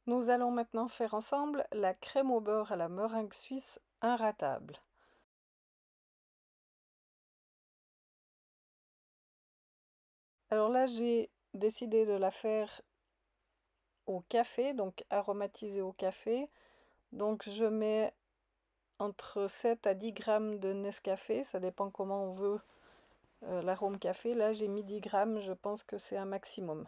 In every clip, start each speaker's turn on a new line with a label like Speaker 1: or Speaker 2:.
Speaker 1: Nous allons maintenant faire ensemble la crème au beurre à la meringue suisse inratable. Alors là, j'ai décidé de la faire au café, donc aromatisée au café. Donc je mets entre 7 à 10 grammes de Nescafé, ça dépend comment on veut l'arôme café. Là, j'ai mis 10 grammes, je pense que c'est un maximum.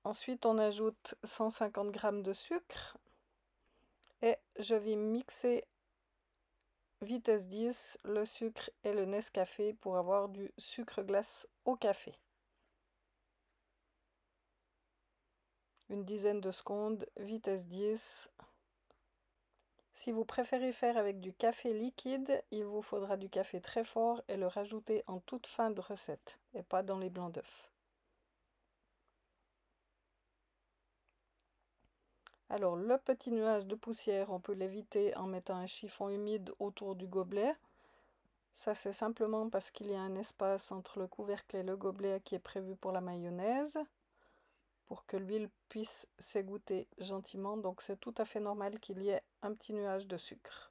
Speaker 1: Ensuite, on ajoute 150 grammes de sucre et je vais mixer vitesse 10 le sucre et le Nescafé pour avoir du sucre glace au café. Une dizaine de secondes, vitesse 10. Si vous préférez faire avec du café liquide, il vous faudra du café très fort et le rajouter en toute fin de recette et pas dans les blancs d'œufs. Alors le petit nuage de poussière, on peut l'éviter en mettant un chiffon humide autour du gobelet. Ça c'est simplement parce qu'il y a un espace entre le couvercle et le gobelet qui est prévu pour la mayonnaise, pour que l'huile puisse s'égoutter gentiment. Donc c'est tout à fait normal qu'il y ait un petit nuage de sucre.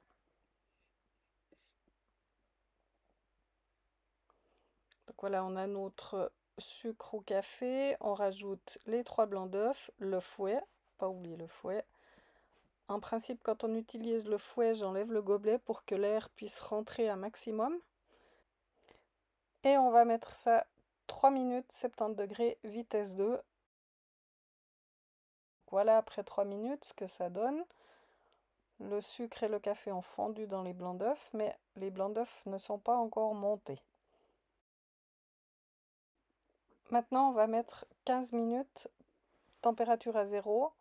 Speaker 1: Donc voilà, on a notre sucre au café, on rajoute les 3 blancs d'œufs, le fouet, pas oublier le fouet. En principe, quand on utilise le fouet, j'enlève le gobelet pour que l'air puisse rentrer un maximum. Et on va mettre ça 3 minutes, 70 degrés, vitesse 2. Voilà, après 3 minutes, ce que ça donne. Le sucre et le café ont fondu dans les blancs d'œufs, mais les blancs d'œufs ne sont pas encore montés. Maintenant, on va mettre 15 minutes, température à 0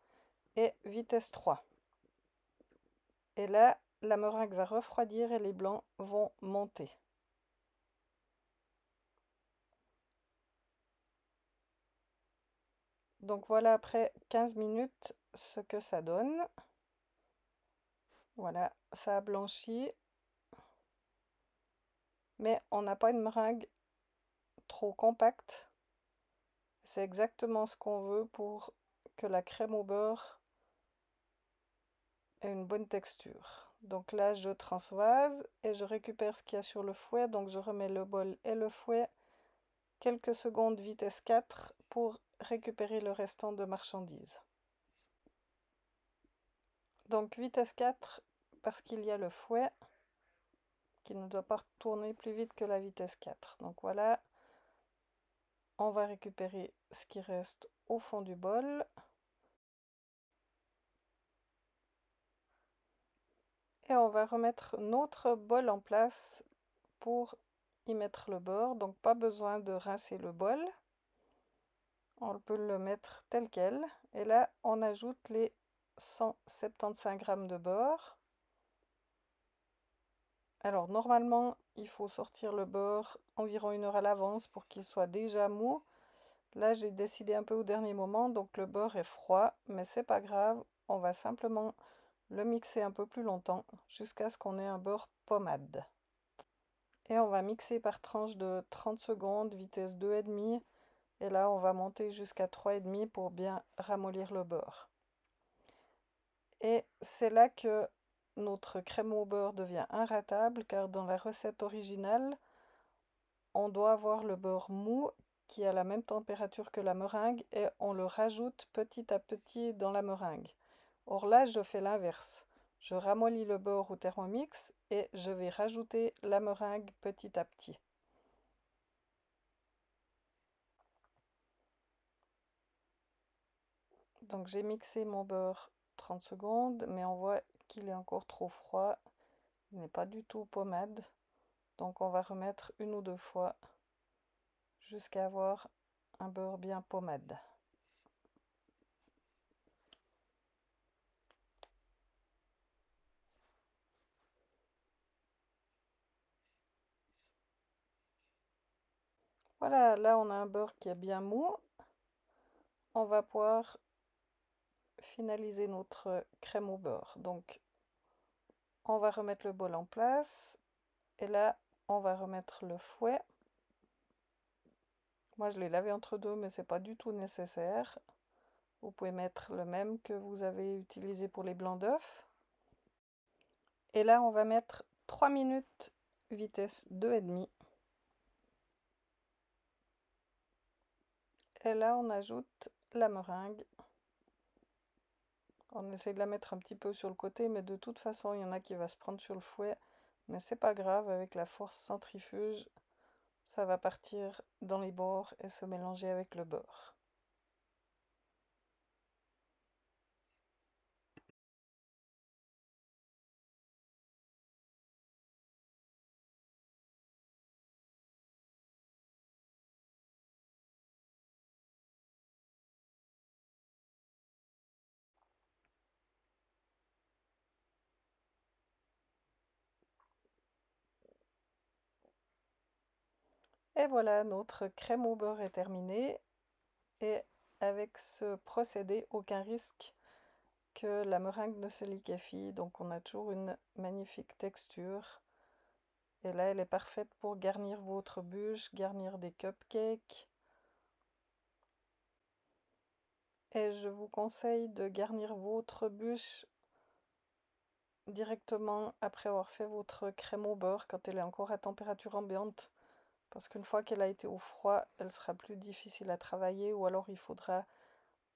Speaker 1: et vitesse 3. Et là, la meringue va refroidir et les blancs vont monter. Donc voilà après 15 minutes ce que ça donne. Voilà, ça a blanchi. Mais on n'a pas une meringue trop compacte. C'est exactement ce qu'on veut pour que la crème au beurre ait une bonne texture. Donc là, je transvase et je récupère ce qu'il y a sur le fouet. Donc je remets le bol et le fouet. Quelques secondes vitesse 4 pour récupérer le restant de marchandises. Donc vitesse 4 parce qu'il y a le fouet qui ne doit pas tourner plus vite que la vitesse 4. Donc voilà, on va récupérer ce qui reste au fond du bol. Et on va remettre notre bol en place pour y mettre le beurre. Donc pas besoin de rincer le bol. On peut le mettre tel quel. Et là, on ajoute les 175 g de beurre. Alors normalement, il faut sortir le beurre environ 1 heure à l'avance pour qu'il soit déjà mou. Là, j'ai décidé un peu au dernier moment, donc le beurre est froid, mais c'est pas grave. On va simplement le mixer un peu plus longtemps jusqu'à ce qu'on ait un beurre pommade. Et on va mixer par tranche de 30 secondes, vitesse 2,5. Et là, on va monter jusqu'à 3,5 pour bien ramollir le beurre. Et c'est là que notre crème au beurre devient inratable, car dans la recette originale, on doit avoir le beurre mou qui a la même température que la meringue et on le rajoute petit à petit dans la meringue. Or là, je fais l'inverse. Je ramollis le beurre au Thermomix et je vais rajouter la meringue petit à petit. Donc j'ai mixé mon beurre 30 secondes, mais on voit qu'il est encore trop froid. Il n'est pas du tout pommade. Donc on va remettre 1 ou 2 fois jusqu'à avoir un beurre bien pommade. Voilà, là on a un beurre qui est bien mou. On va pouvoir finaliser notre crème au beurre. Donc on va remettre le bol en place. Et là, on va remettre le fouet. Moi, je l'ai lavé entre deux, mais c'est pas du tout nécessaire. Vous pouvez mettre le même que vous avez utilisé pour les blancs d'œufs. Et là, on va mettre 3 minutes vitesse 2,5. Et là, on ajoute la meringue. On essaie de la mettre un petit peu sur le côté, mais de toute façon, il y en a qui va se prendre sur le fouet. Mais c'est pas grave, avec la force centrifuge, ça va partir dans les bords et se mélanger avec le beurre. Et voilà, notre crème au beurre est terminée. Et avec ce procédé, aucun risque que la meringue ne se liquéfie. Donc on a toujours une magnifique texture. Et là, elle est parfaite pour garnir votre bûche, garnir des cupcakes. Et je vous conseille de garnir votre bûche directement après avoir fait votre crème au beurre quand elle est encore à température ambiante. Parce qu'une fois qu'elle a été au froid, elle sera plus difficile à travailler ou alors il faudra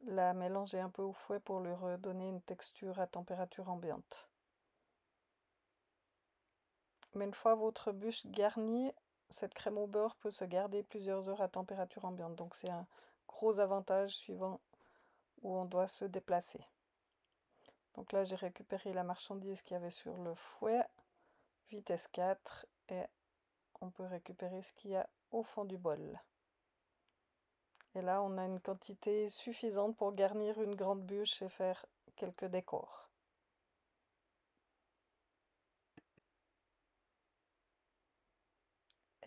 Speaker 1: la mélanger un peu au fouet pour lui redonner une texture à température ambiante. Mais une fois votre bûche garnie, cette crème au beurre peut se garder plusieurs heures à température ambiante. Donc c'est un gros avantage suivant où on doit se déplacer. Donc là j'ai récupéré la marchandise qu'il y avait sur le fouet, vitesse 4, et on peut récupérer ce qu'il y a au fond du bol. Et là on a une quantité suffisante pour garnir une grande bûche et faire quelques décors.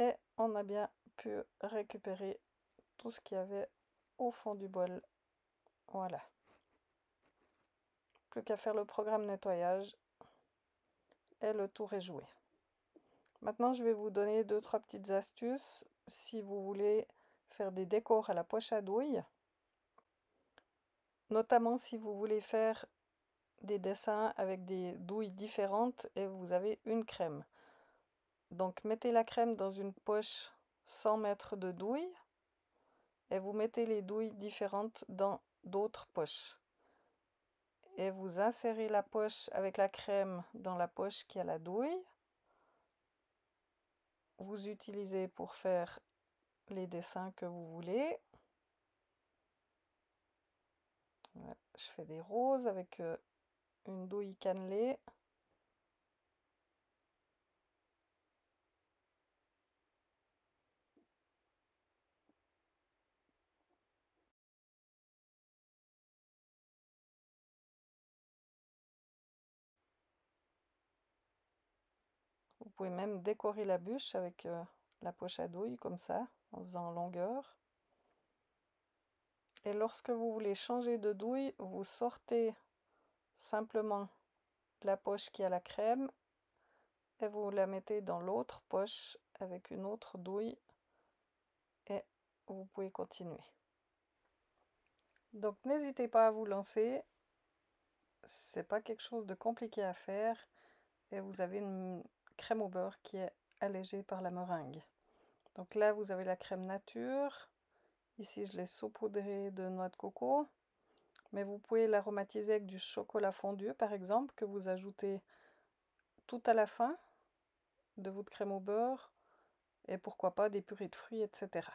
Speaker 1: Et on a bien pu récupérer tout ce qu'il y avait au fond du bol. Voilà. Plus qu'à faire le programme nettoyage et le tour est joué. Maintenant, je vais vous donner 2-3 petites astuces si vous voulez faire des décors à la poche à douille. Notamment si vous voulez faire des dessins avec des douilles différentes et vous avez une crème. Donc mettez la crème dans une poche sans mettre de douille et vous mettez les douilles différentes dans d'autres poches. Et vous insérez la poche avec la crème dans la poche qui a la douille. Vous utilisez pour faire les dessins que vous voulez. Je fais des roses avec une douille cannelée. Vous pouvez même décorer la bûche avec la poche à douille comme ça, en faisant en longueur. Et lorsque vous voulez changer de douille, vous sortez simplement la poche qui a la crème et vous la mettez dans l'autre poche avec une autre douille et vous pouvez continuer. Donc n'hésitez pas à vous lancer, c'est pas quelque chose de compliqué à faire et vous avez une crème au beurre qui est allégée par la meringue. Donc là vous avez la crème nature, ici je l'ai saupoudrée de noix de coco, mais vous pouvez l'aromatiser avec du chocolat fondu par exemple que vous ajoutez tout à la fin de votre crème au beurre et pourquoi pas des purées de fruits, etc.